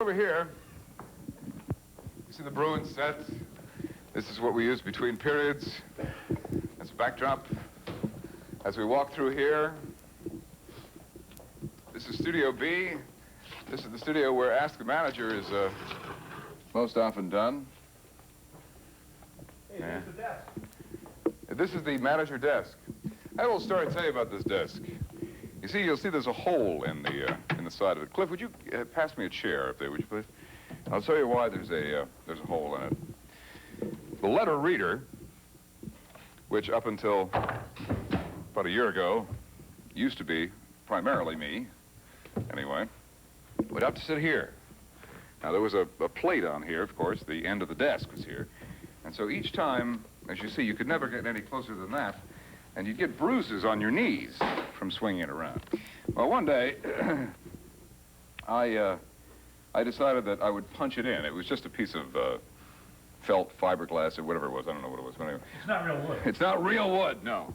Over here, you see the Bruin set. This is what we use between periods as a backdrop. As we walk through here, this is Studio B. This is the studio where Ask the Manager is most often done. Hey, there's the desk. This is the manager desk. I have a little story to tell you about this desk. You see, you'll see there's a hole in the side of it. Cliff, would you pass me a chair up there, would you please? I'll tell you why there's a hole in it. The letter reader, which up until about a year ago used to be primarily me, anyway, would have to sit here. Now, there was a plate on here, of course. The end of the desk was here. And so each time, as you see, you could never get any closer than that, and you'd get bruises on your knees from swinging it around. Well, one day, I decided that I would punch it in. It was just a piece of felt fiberglass or whatever it was. I don't know what it was. But anyway. It's not real wood. It's not real wood, no.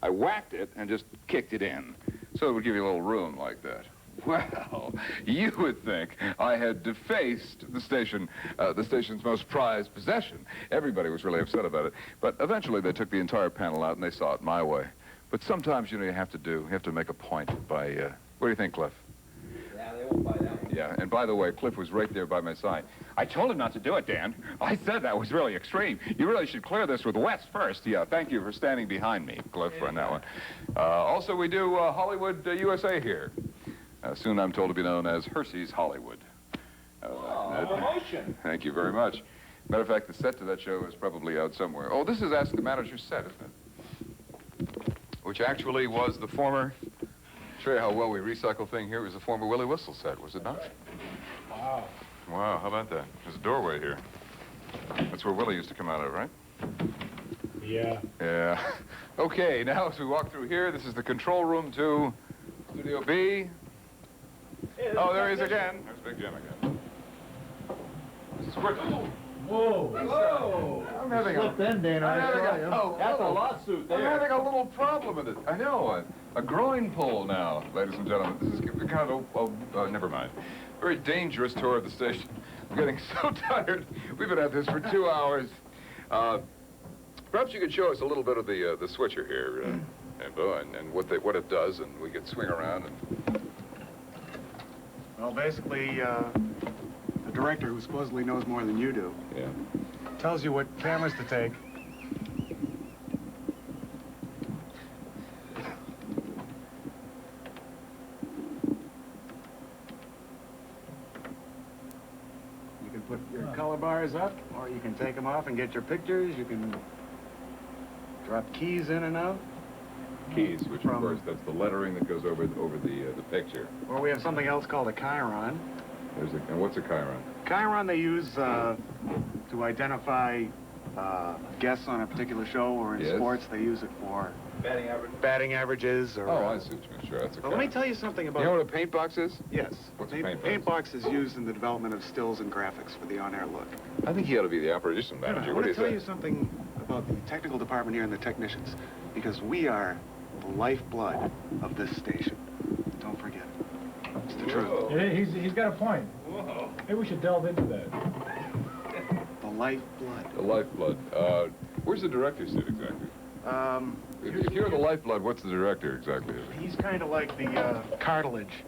I whacked it and just kicked it in, so it would give you a little room like that. Well, you would think I had defaced the station's most prized possession. Everybody was really upset about it. But eventually they took the entire panel out and they saw it my way. But sometimes, you know, you have to make a point by, what do you think, Cliff? Yeah, they won't buy that one. Yeah, and by the way, Cliff was right there by my side. I told him not to do it, Dan. I said that was really extreme. You really should clear this with Wes first. Yeah, thank you for standing behind me, Cliff, on that one. Also, we do Hollywood, USA here. Soon I'm told to be known as Hersey's Hollywood. Promotion. Thank you very much. Matter of fact, the set to that show is probably out somewhere. Oh, this is Ask the Manager's set, isn't it? Which actually was the former, show you how well we recycle thing here, it was the former Willie Whistle set, was it not? Wow. Wow, how about that? There's a doorway here. That's where Willie used to come out of, right? Yeah. Yeah. Okay, now as we walk through here, this is the control room to Studio B. Hey, Oh, there he is again. There's Big Jim again. This is quick. Whoa. Whoa. I'm having a... Slipped in, Dan. That's a lawsuit there. I'm having a little problem with it. I know. A groin pull now, ladies and gentlemen. This is kind of... never mind. Very dangerous tour of the station. I'm getting so tired. We've been at this for 2 hours. Perhaps you could show us a little bit of the switcher here, and what it does, and we could swing around and... Well, basically, the director, who supposedly knows more than you do, tells you what cameras to take. You can put your color bars up, or you can take them off and get your pictures. You can drop keys in and out. Keys, which of course that's the lettering that goes over the picture. Or we have something else called a chyron. And what's a chyron? Chyron they use to identify guests on a particular show, or in sports they use it for batting averages. Or, oh, I see what you mean. Sure, that's a chyron. Well, let me tell you something about... You know what a paint box is? Yes. What's a paint box? Paint box is used in the development of stills and graphics for the on-air look. I think he ought to be the operation manager. I want to tell you something about the technical department here and the technicians, because we are the lifeblood of this station. Don't forget it. It's the truth. He's got a point. Whoa. Maybe we should delve into that. The lifeblood. The lifeblood. Where's the director sit exactly? If you're the lifeblood, what's the director exactly? He's kind of like the cartilage.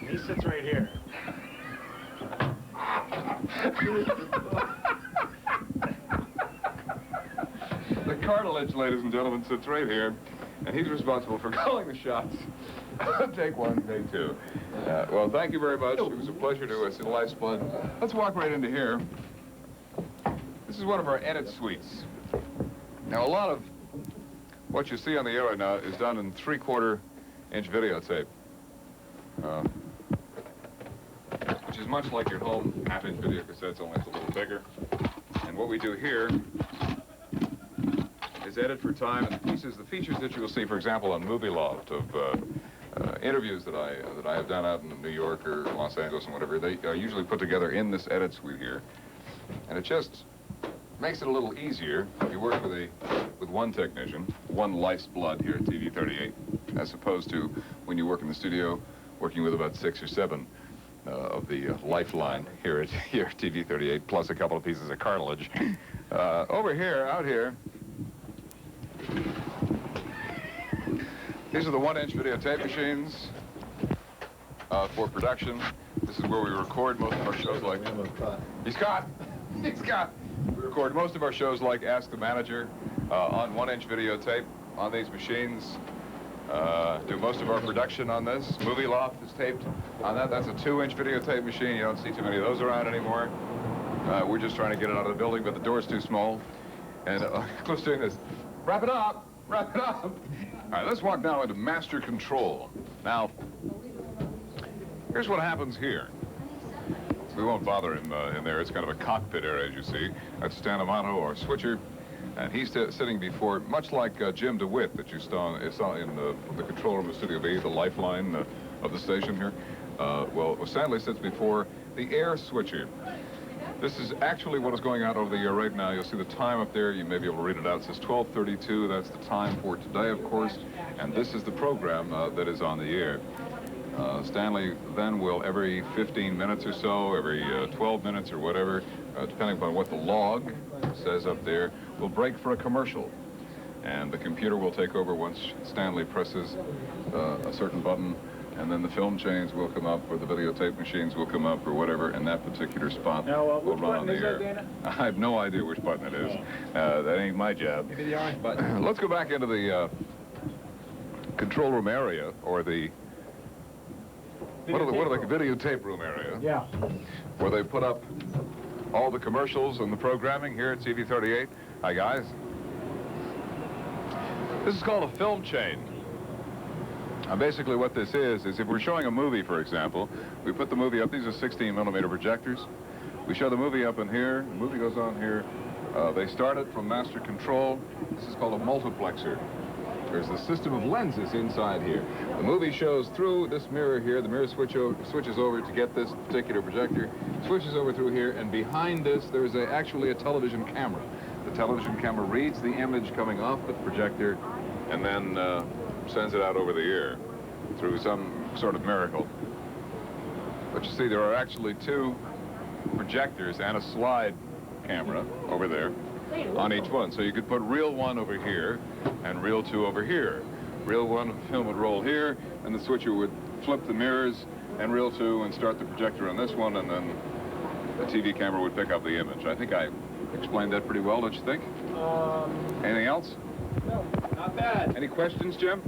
He sits right here. The cartilage, ladies and gentlemen, sits right here, and he's responsible for calling the shots. Take one, take two. Well, thank you very much. It was a pleasure to see the lifeblood. Let's walk right into here. This is one of our edit suites. Now, a lot of what you see on the air right now is done in 3/4-inch videotape, which is much like your home half-inch video cassettes, only it's a little bigger. And what we do here is edit for time, and the features that you will see, for example, on Movie Loft of interviews that I have done out in New York or Los Angeles and whatever, they are usually put together in this edit suite here, and it just makes it a little easier if you work with one technician, one life's blood here at TV38, as opposed to when you work in the studio working with about 6 or 7 of the lifeline here at TV38, plus a couple of pieces of cartilage. Over here, out here, these are the 1-inch videotape machines for production. This is where we record most of our shows like... He's caught! He's caught! We record most of our shows like Ask the Manager on 1-inch videotape on these machines. Do most of our production on this. Movie Loft is taped on that. That's a 2-inch videotape machine. You don't see too many of those around anymore. We're just trying to get it out of the building, but the door's too small. And Cliff's doing this. Wrap it up! Wrap it up! All right, let's walk now into master control. Now, here's what happens here. We won't bother him in there. It's kind of a cockpit area, as you see. That's Stan Amato, our switcher. And he's sitting before, much like Jim DeWitt that you saw in the control room of Studio B, the lifeline of the station here. Well, Stanley sits before the air switcher. This is actually what is going out over the air right now. You'll see the time up there. You may be able to read it out. It says 12:32. That's the time for today, of course. And this is the program that is on the air. Stanley then will, every 15 minutes or so, every 12 minutes or whatever, depending upon what the log says up there, will break for a commercial. And the computer will take over once Stanley presses a certain button, and then the film chains will come up, or the videotape machines will come up, or whatever, and that particular spot will run on the air. I have no idea which button it is. That ain't my job. Maybe the orange button. Let's go back into the control room area, or the what are the videotape room area? Yeah. Where they put up all the commercials and the programming here at TV38. Hi, guys. This is called a film chain. Now, basically what this is if we're showing a movie, for example, we put the movie up. These are 16mm projectors. We show the movie up in here. The movie goes on here. They start it from master control. This is called a multiplexer. There's a system of lenses inside here. The movie shows through this mirror here. The mirror switches over to get this particular projector, switches over through here, and behind this there's actually a television camera. The television camera reads the image coming off the projector and then sends it out over the air through some sort of miracle. But you see, there are actually 2 projectors and a slide camera over there on each one. So you could put reel 1 over here and reel 2 over here. Reel 1 film would roll here, and the switcher would flip the mirrors, and reel 2 and start the projector on this one, and then the TV camera would pick up the image. I think I explained that pretty well, don't you think? Anything else? No, not bad. Any questions, Jim?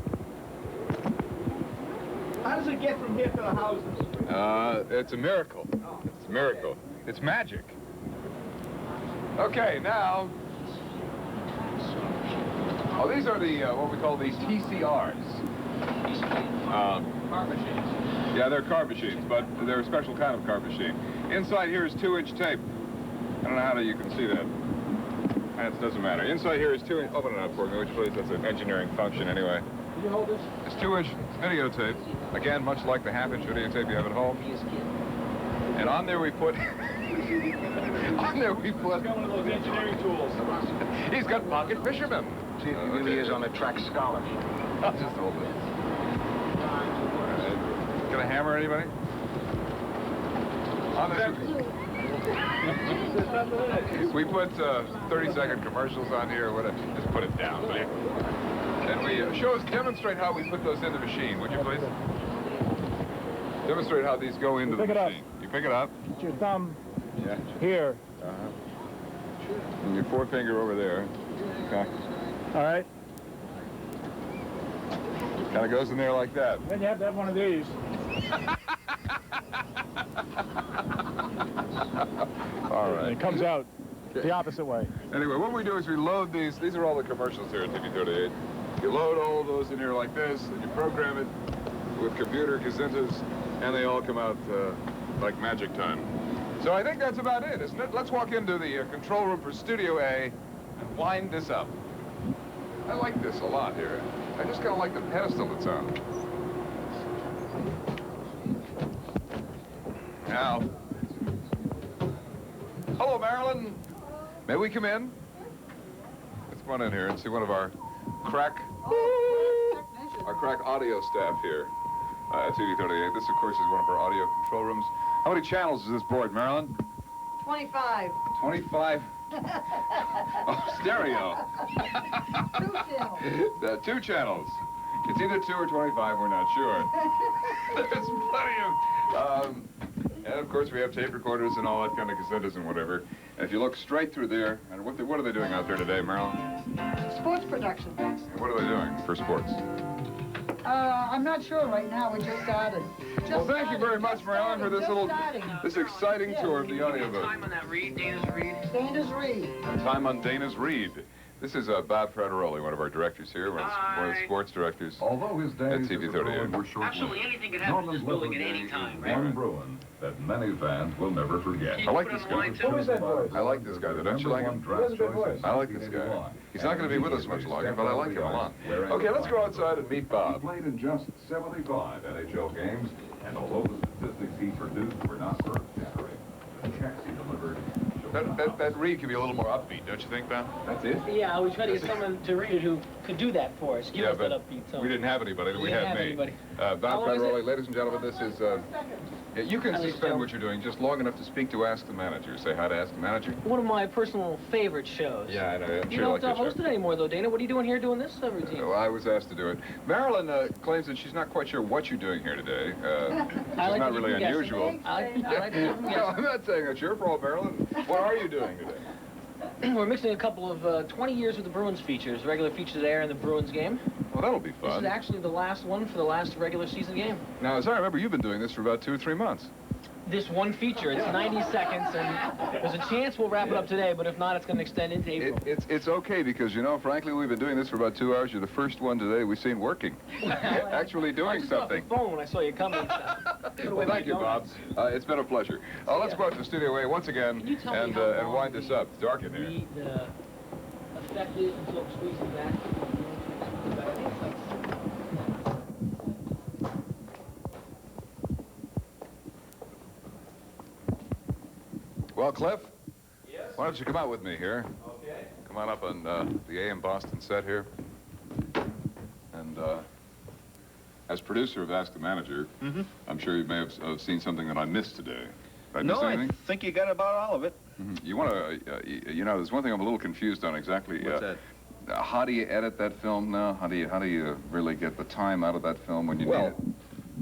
How does it get from here to the houses? It's a miracle. It's a miracle. It's magic. Okay, now, these are the, what we call these TCRs. Car machines. Yeah, they're car machines, but they're a special kind of car machine. Inside here is 2-inch tape. I don't know how you can see that. It doesn't matter. Inside here is 2-inch, open it up for me, which please, that's an engineering function anyway. Can you hold this? It's 2-inch videotape. Again, much like the 1/2-inch videotape you have at home. And on there we put... on there we put... He's got one of those engineering tools. He's got pocket fisherman. See if he really is on a track scholar. I'll just hold it. Gonna hammer anybody? On this, we put 30-second commercials on here, or whatever. Just put it down, will you? And we demonstrate how we put those in the machine, would you please? Demonstrate how these go into the machine. You pick it up. Put your thumb Yeah. here. And your forefinger over there. Okay. All right. Kind of goes in there like that. Then you have to have one of these. All And right. it comes out the opposite way. Anyway, what we do is we load these. These are all the commercials here at TV38. You load all of those in here like this, and you program it with computer gazintas, and they all come out like magic time. So I think that's about it, isn't it? Let's walk into the control room for Studio A and wind this up. I like this a lot here. I just kind of like the pedestal it's on. Now, hello, Marilyn. May we come in? Let's run in here and see one of our crack audio staff here. TV38. This, of course, is one of our audio control rooms. How many channels is this board, Marilyn? 25. 25? Oh, stereo. 2 channels. 2 channels. It's either 2 or 25, we're not sure. There's plenty of... and, of course, we have tape recorders and all that kind of cassettes and whatever. And if you look straight through there, and what are they doing out there today, Marilyn? Sports production. And what are they doing for sports? I'm not sure right now. We just started. Well, thank you very much, Marilyn, for this exciting tour of the audio booth. Time on that read, Dana's read. Dana's Reed. Time on Dana's Reed. This is Bob Frateroli, one of our directors here, one of the sports directors. Although his days At as a TV38. Bruin were short-lived, Absolutely anything could happen in this building at any time, right? one Bruin that many fans will never forget. I like this guy. Who is that voice? I like this guy. Don't you like him? He has a good voice. I like this guy. He's not going to be with us much longer, but I like him a lot. Okay, let's go outside and meet He Bob. played in just 75 NHL games, and although the statistics he produced were not earth-shattering, the checks he delivered... That read could be a little more upbeat, don't you think, Bob? That's it? Yeah, we tried to get someone to read it who could do that for us. Give us that upbeat tone. we didn't have anybody. We We had didn't have me. anybody. Bob How long is Frateroli, it? ladies and gentlemen, this is... yeah, you can At least suspend so. what you're doing just long enough to speak to Ask the Manager. Say hi to Ask the Manager. One of my personal favorite shows. Yeah, I know. I'm You sure don't like this host show. it anymore, though, Dana. What are you doing here doing this routine? Well, I was asked to do it. Marilyn claims that she's not quite sure what you're doing here today. It's I like not to really keep guessing. unusual. I like to keep No, guessing. I'm not saying that's your fault, Marilyn. What are you doing today? We're mixing a couple of 20 years with the Bruins features. Regular features air in the Bruins game. Well, that'll be This is fun. actually the last one for the last regular season game. Now, as I remember, you've been doing this for about 2 or 3 months. This one feature, it's 90 seconds, and there's a chance we'll wrap it up today, but if not, it's going to extend into April. It's okay because, you know, frankly, we've been doing this for about 2 hours. You're the first one today we've seen working. Actually I doing just got off something. the phone when I saw you coming. Well, thank you, Bob. It's been a pleasure. Let's go out to Studio A once again Can you tell me and how long wind this up. It's dark in here. Read effective until it squeezes back. Well, Cliff? Yes? Why don't you come out with me here? Okay. Come on up on the AM Boston set here. And as producer of Ask the Manager, I'm sure you may have seen something that I missed today. Did I miss anything? think you got about all of it. You want to, you know, there's one thing I'm a little confused on exactly. What's that? How do you edit that film now? How do you really get the time out of that film when you need it?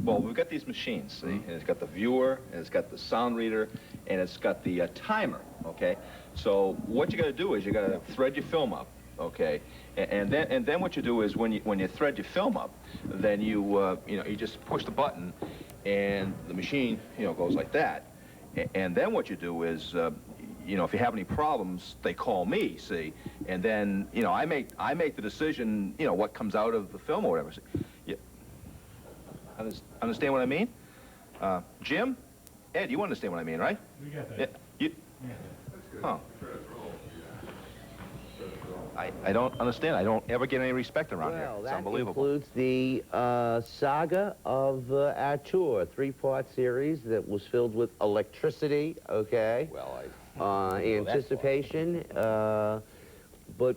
Well, we've got these machines, see? And it's got the viewer, and it's got the sound reader, and it's got the timer, okay? So what you got to do is you got to thread your film up, okay? And then what you do is when you thread your film up, then you just push the button, and the machine goes like that. And then what you do is if you have any problems, they call me, see? And then I make the decision, what comes out of the film or whatever. See? Yeah. Understand what I mean? Jim? Ed, you understand what I mean, right? We got that. Yeah. You... Huh. I don't understand. I don't ever get any respect around here. Well, It's that unbelievable. includes the saga of our tour, a 3-part series that was filled with electricity, okay? Well, Anticipation, but